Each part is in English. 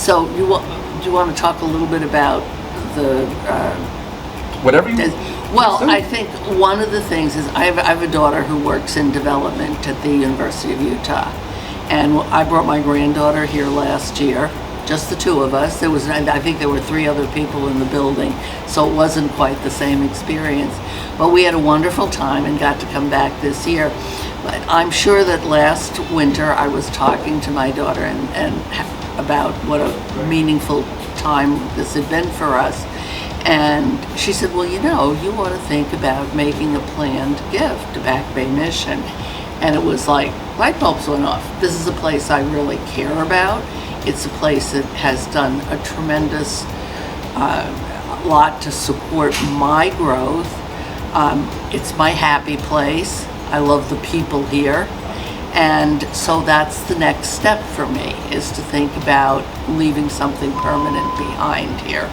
So do you want to talk a little bit about the... Whatever you... Well, I think one of the things is I have a daughter who works in development at the University of Utah. And I brought my granddaughter here last year, just the two of us. I think there were 3 other people in the building, so it wasn't quite the same experience. But we had a wonderful time and got to come back this year. But I'm sure that last winter I was talking to my daughter and about what a meaningful time this had been for us. And she said, well, you ought to think about making a planned gift to Back Bay Mission. And it was like light bulbs went off. This is a place I really care about. It's a place that has done a tremendous lot to support my growth. It's my happy place. I love the people here. And so that's the next step for me, is to think about leaving something permanent behind here.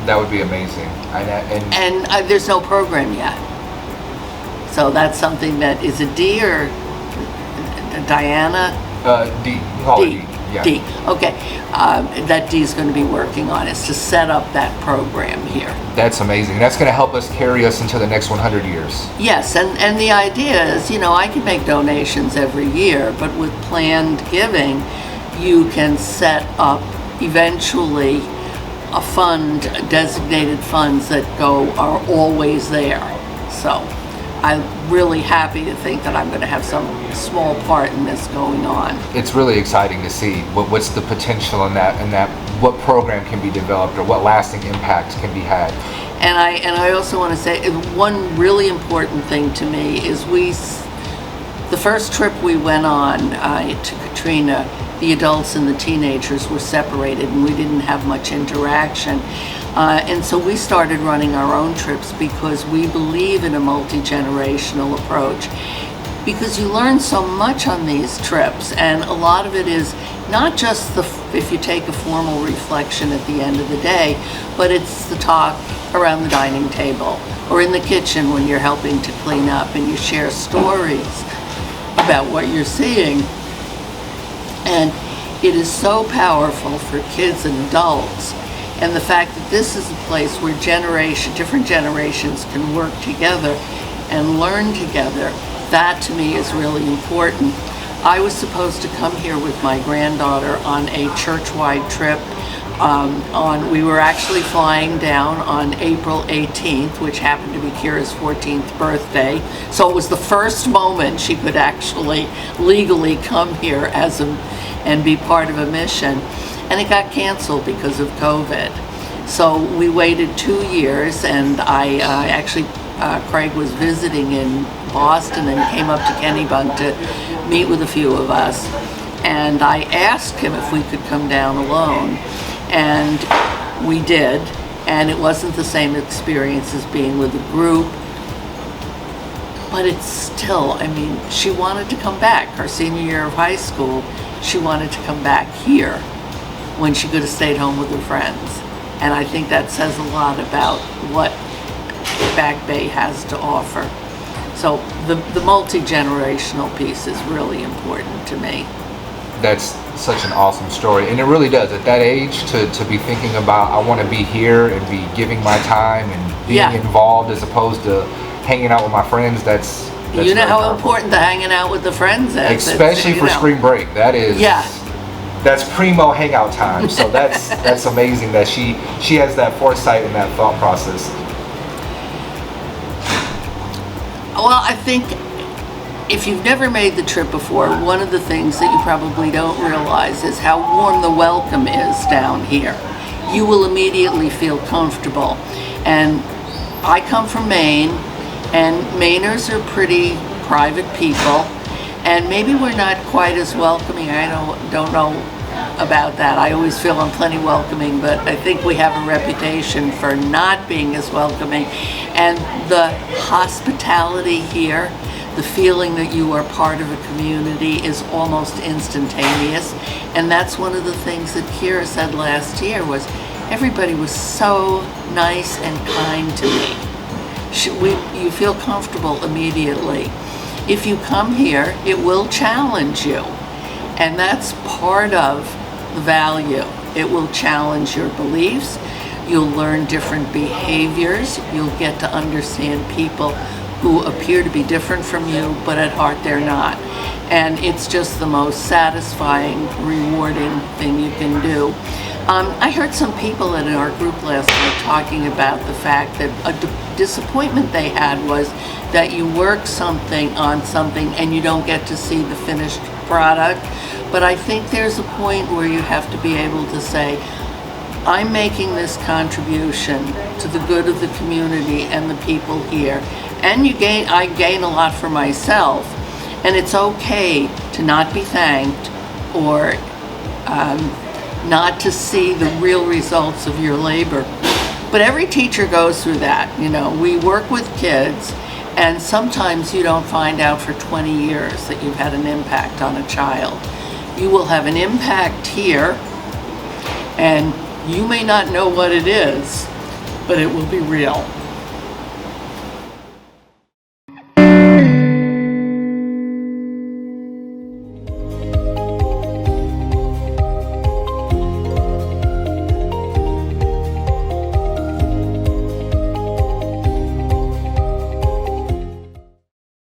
That would be amazing. And there's no program yet. So that's something that, is it D or Diana? D. Call it D. Yeah. D. Okay. That D is going to be working on is to set up that program here. That's amazing. That's going to help us carry us into the next 100 years. Yes, and the idea is, I can make donations every year, but with planned giving, you can set up eventually a fund, designated funds that are always there. So I'm really happy to think that I'm going to have some small part in this going on. It's really exciting to see what's the potential in that what program can be developed or what lasting impact can be had. And I also want to say one really important thing to me is the first trip we went on to Katrina, the adults and the teenagers were separated and we didn't have much interaction. And so we started running our own trips because we believe in a multi-generational approach. Because you learn so much on these trips, and a lot of it is not just if you take a formal reflection at the end of the day, but it's the talk around the dining table or in the kitchen when you're helping to clean up, and you share stories about what you're seeing. And it is so powerful for kids and adults. And the fact that this is a place where different generations can work together and learn together, that to me is really important. I was supposed to come here with my granddaughter on a church-wide trip. We were actually flying down on April 18th, which happened to be Kira's 14th birthday. So it was the first moment she could actually legally come here and be part of a mission. And it got canceled because of COVID. So we waited 2 years, and Craig was visiting in Boston and came up to Kennebunk to meet with a few of us. And I asked him if we could come down alone, and we did. And it wasn't the same experience as being with a group, but it's still, she wanted to come back. Her senior year of high school, she wanted to come back here when she could have stayed home with her friends. And I think that says a lot about what Back Bay has to offer. So the multi-generational piece is really important to me. That's such an awesome story. And it really does. At that age, to be thinking about, I want to be here and be giving my time and being involved as opposed to hanging out with my friends, that's you know how powerful. Important the hanging out with the friends is. Especially for spring break. That is... Yeah. That's primo hangout time. So that's amazing that she has that foresight and that thought process. Well, I think if you've never made the trip before, one of the things that you probably don't realize is how warm the welcome is down here. You will immediately feel comfortable. And I come from Maine, and Mainers are pretty private people. And maybe we're not quite as welcoming. I don't know about that. I always feel I'm plenty welcoming, but I think we have a reputation for not being as welcoming. And the hospitality here, the feeling that you are part of a community is almost instantaneous. And that's one of the things that Kira said last year was everybody was so nice and kind to me. You feel comfortable immediately. If you come here, it will challenge you. And that's part of the value. It will challenge your beliefs. You'll learn different behaviors. You'll get to understand people who appear to be different from you, but at heart they're not. And it's just the most satisfying, rewarding thing you can do. I heard some people in our group last night talking about the fact that a disappointment they had was that you work on something and you don't get to see the finished product. But I think there's a point where you have to be able to say, I'm making this contribution to the good of the community and the people here. And I gain a lot for myself. And it's okay to not be thanked or not to see the real results of your labor. But every teacher goes through that. We work with kids, and sometimes you don't find out for 20 years that you've had an impact on a child. You will have an impact here, and you may not know what it is, but it will be real.